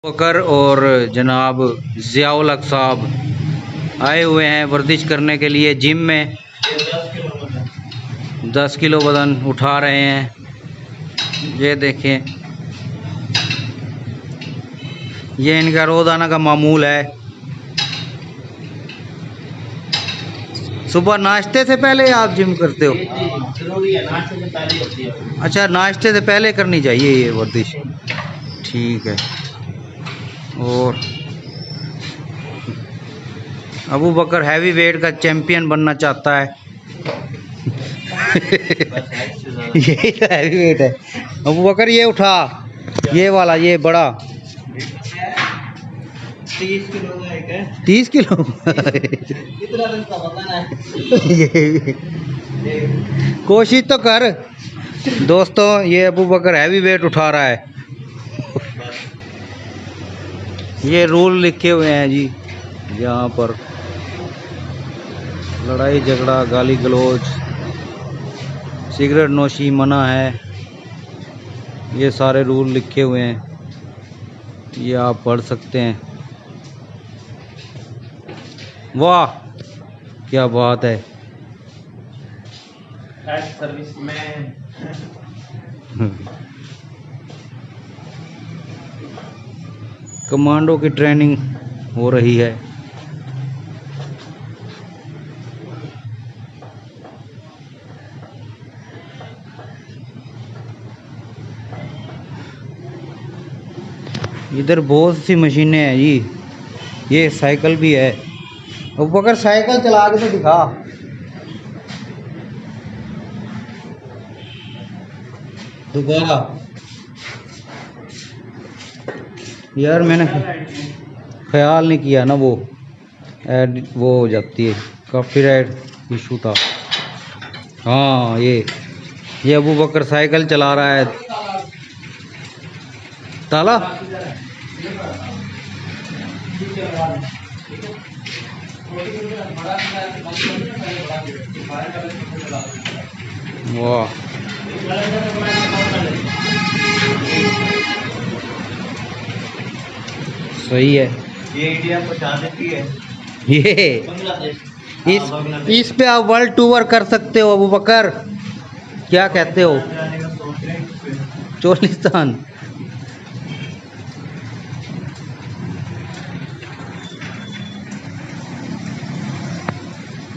बकर और जनाब ज़ियाउल हक साहब आए हुए हैं वर्जिश करने के लिए जिम में। 10 किलो वज़न उठा रहे हैं। ये देखें, ये इनका रोज़ाना का मामूल है। सुबह नाश्ते से पहले आप जिम करते हो? जरूरी है, नाश्ते से पहले होती है। अच्छा, नाश्ते से पहले करनी चाहिए ये वर्जिश। ठीक है। और अबू बकर हैवी वेट का चैंपियन बनना चाहता है। यही तो हैवी वेट है। अबू बकर ये उठा, ये वाला, ये बड़ा 30 किलो का एक है। 30 किलो। कितना दिन का वजन है? ये कोशिश तो कर दोस्तों। ये अबू बकर हैवी वेट उठा रहा है। ये रूल लिखे हुए हैं जी, यहाँ पर लड़ाई झगड़ा, गाली गलौज, सिगरेट नोशी मना है। ये सारे रूल लिखे हुए हैं, ये आप पढ़ सकते हैं। वाह क्या बात है। सर्विस में कमांडो की ट्रेनिंग हो रही है। इधर बहुत सी मशीनें हैं जी। ये साइकिल भी है। अब बकर साइकिल चला के तो दिखा। दोबारा यार, मैंने ख्याल नहीं किया ना, वो ऐड वो हो जाती है, कॉपीराइट इशू था। हाँ, ये अबू बकर साइकिल चला रहा है। ताला वाह, सही है। ये इंडिया को देती है। ये बांग्लादेश। इस पे आप वर्ल्ड टूर कर सकते हो अबू बकर, क्या कहते हो? चोलिस्तान।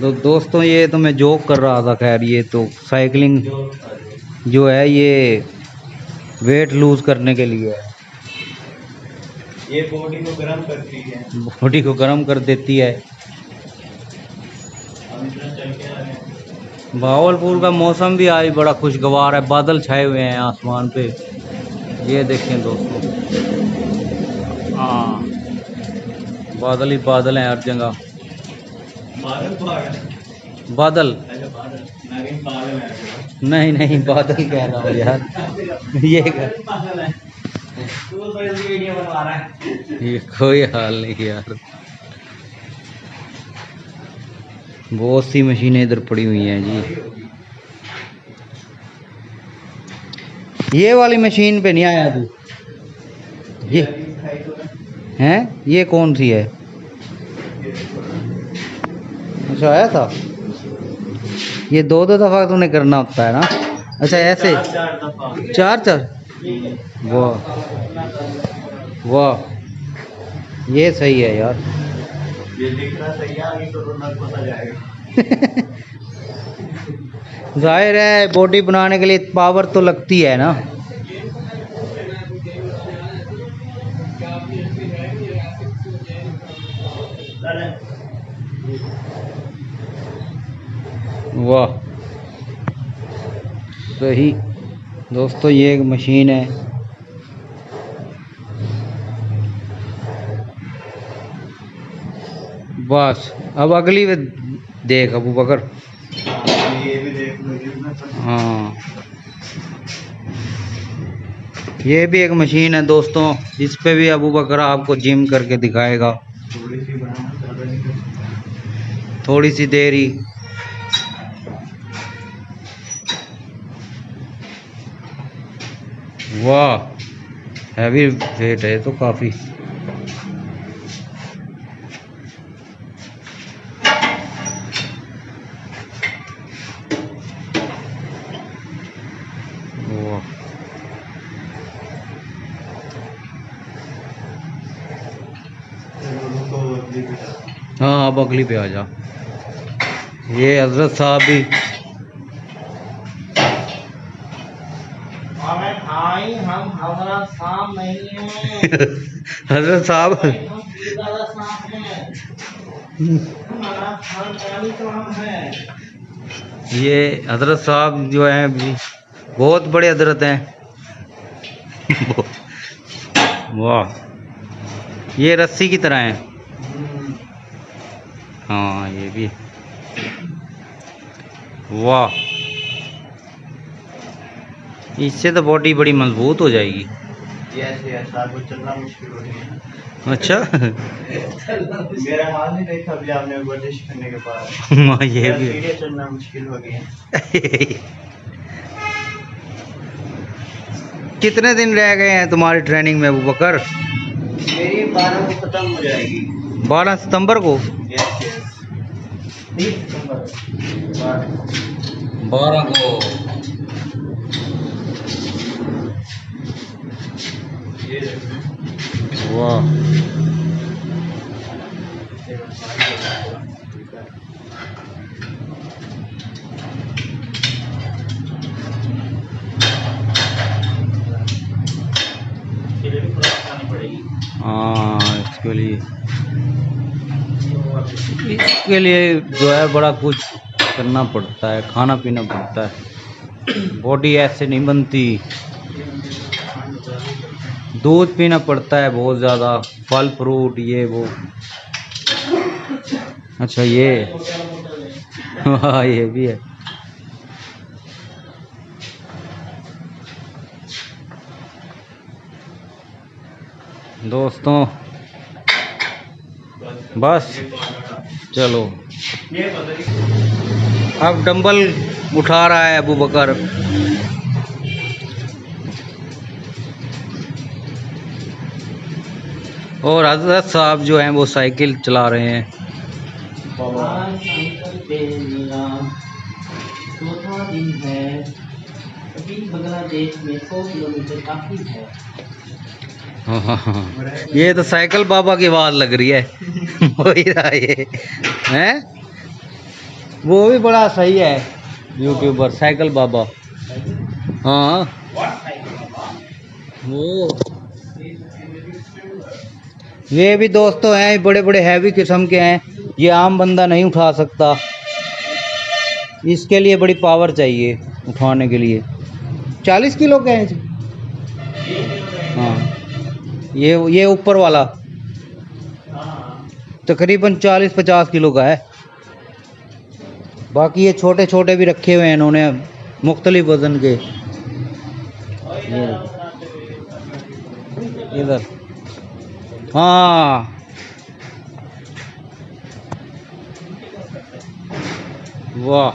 तो दोस्तों, ये तो मैं जोक कर रहा था। खैर, ये तो साइकिलिंग जो है ये वेट लूज करने के लिए है। ये बॉडी को गर्म करती है। बॉडी को गर्म कर देती है। हम इतना चल के आ रहे हैं। भावलपुर का मौसम भी आज बड़ा खुशगवार है। बादल छाए हुए हैं आसमान पे, ये देखें दोस्तों। हाँ, बादल ही बादल हैं हर जगह। बादल नहीं नहीं, बादल कह रहा हूँ यार। ये कोई हाल नहीं यार। बहुत सी मशीनें इधर पड़ी हुई हैं जी। ये वाली मशीन पे नहीं आया तू? ये हैं, ये कौन सी है? अच्छा, आया था। ये दो दफा तूने करना होता है ना? अच्छा, ऐसे 4 वाह वाह, ये सही है यार। ये दिखना सही है, आगे कोरोना पता जाएगा। जाहिर है, बॉडी बनाने के लिए पावर तो लगती है ना। वाह, सही दोस्तों, ये एक मशीन है। बस अब अगली देख अबू बकर। ये भी देख लो। हाँ, ये भी एक मशीन है दोस्तों। इस पे भी अबू बकर आपको जिम करके दिखाएगा। थोड़ी सी देर ही। वाह, हैवी वेट है तो काफ़ी। हाँ अब अगली पे आ जा। ये हजरत साहब भी हम हमारा शाम नहीं है। हजरत साहब हम ज़्यादा शाम है। हमारा खानदानी तो हम है। ये हजरत साहब जो हैं भी बहुत बड़े हजरत हैं। वाह ये रस्सी की तरह है। हाँ ये भी वाह इससे तो बॉडी बड़ी मजबूत हो जाएगी। यस आपको चलना मुश्किल हो गया। अच्छा मेरा हाल नहीं देखा अभी आपने वर्जिश करने के बाद। हाँ ये मेरा भी सीढ़ियाँ चलना मुश्किल हो गया। कितने दिन रह गए हैं तुम्हारी ट्रेनिंग में अबू बकर? मेरी 12 को खत्म हो जाएगी। 12 सितंबर को। यस 30 सितंबर 12 को। ये वाह हाँ इसके लिए जो है बड़ा कुछ करना पड़ता है, खाना पीना पड़ता है। बॉडी ऐसे नहीं बनती। दूध पीना पड़ता है बहुत ज़्यादा, फल फ्रूट ये वो। अच्छा ये हाँ ये भी है। दोस्तों बस चलो अब डंबल उठा रहा है अबू बकर। और हजरत साहब जो हैं वो साइकिल चला रहे हैं। चौथा दिन है। अभी बांग्लादेश में 100 किलोमीटर काफी है। हाँ ये तो साइकिल बाबा की आवाज लग रही है। वही रहा ये हैं। वो भी बड़ा सही है यूट्यूबर साइकिल बाबा। हाँ वो ये भी दोस्तों हैं, बड़े बड़े हैवी किस्म के हैं। ये आम बंदा नहीं उठा सकता, इसके लिए बड़ी पावर चाहिए उठाने के लिए। 40 किलो के हैं। हाँ ये ऊपर वाला तकरीबन 40-50 किलो का है। बाकी ये छोटे छोटे भी रखे हुए हैं इन्होंने मुख्तलिफ वजन के। इधर हाँ वाह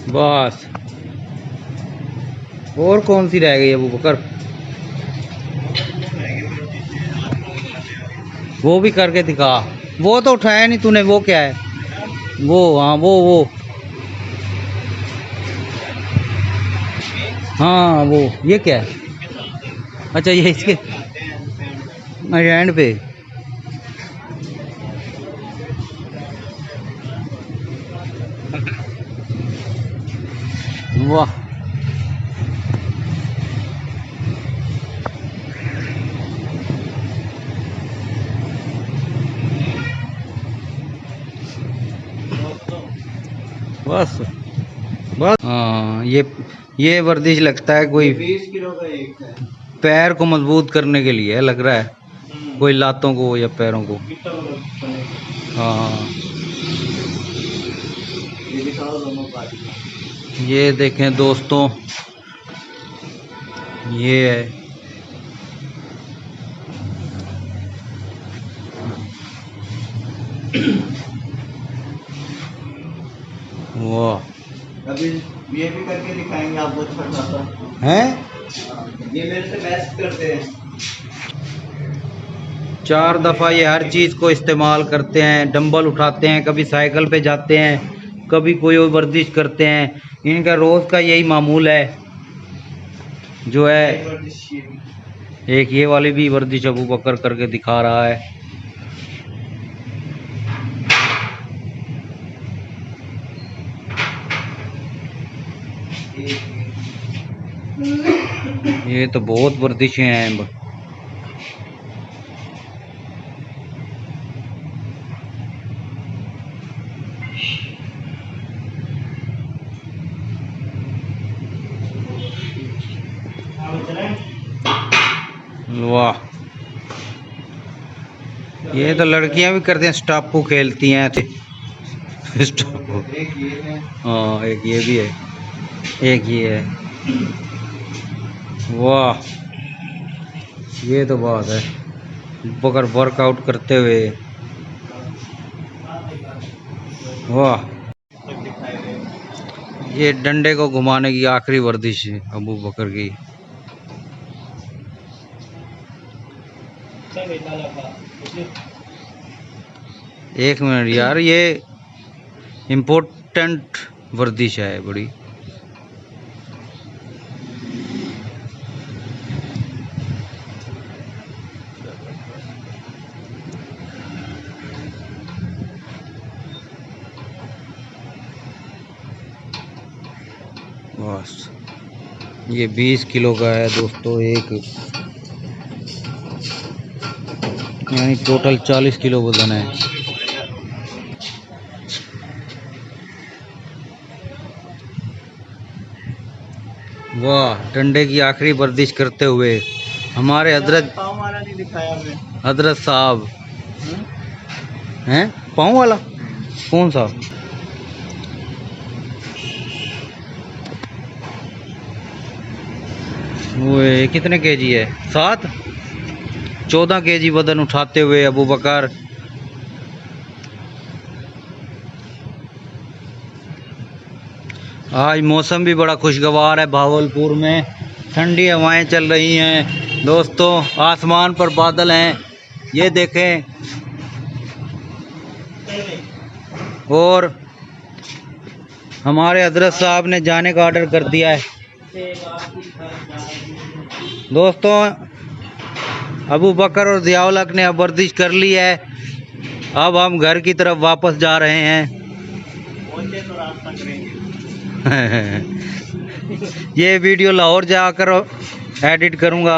बस और कौन सी रह गई अबू बकर? वो भी करके दिखा। वो तो उठाया नहीं तूने, वो क्या है वो? हाँ वो हाँ वो ये क्या है? अच्छा ये इसके हैंड पे। वाह बस बस हाँ ये वर्जिश लगता है कोई 20 किलो का एक है। पैर को मजबूत करने के लिए लग रहा है, कोई लातों को या पैरों को। हाँ ये दिखाओ दोनों पार्टी। ये देखें दोस्तों, ये है वाह। अभी ये भी करके दिखाएंगे आपको छोटा सा। हैं ये मेरे से बेस्ट करते हैं। 4 दफ़ा ये हर चीज़ को इस्तेमाल करते हैं। डंबल उठाते हैं, कभी साइकिल पे जाते हैं, कभी कोई और वर्जिश करते हैं। इनका रोज़ का यही मामूल है जो है। एक ये वाली भी वर्जिश अबू बकर करके दिखा रहा है। ये तो बहुत वर्जिशें हैं। वाह, ये तो लड़कियां भी करती हैं, स्टापू खेलती हैं। स्टापू, एक ये है। हाँ एक ये भी है, एक ये है। वाह, ये तो बात है। बकर वर्कआउट करते हुए, वाह। ये डंडे को घुमाने की आखिरी वर्जिश है अबू बकर की। एक मिनट यार, ये इम्पोर्टेंट वर्जिश है बड़ी। बस ये 20 किलो का है दोस्तों एक, यानी टोटल 40 किलो वजन है। वाह, डंडे की आखिरी वर्जिश करते हुए हमारे हजरत, पाँव वाला नहीं दिखाया हमें। हजरत साहब हैं। पाँव वाला कौन सा? वो कितने केजी है? 7, 14 केजी वजन उठाते हुए अबू बकर। आज मौसम भी बड़ा खुशगवार है भावलपुर में, ठंडी हवाएं चल रही हैं दोस्तों। आसमान पर बादल हैं, ये देखें। और हमारे हजरत साहब ने जाने का ऑर्डर कर दिया है दोस्तों। अबू बकर और ज़ियाउल हक ने अब वर्जिश कर ली है। अब हम घर की तरफ वापस जा रहे हैं। पहुंचे तो रास्ता करेंगे। ये वीडियो लाहौर जाकर एडिट करूँगा।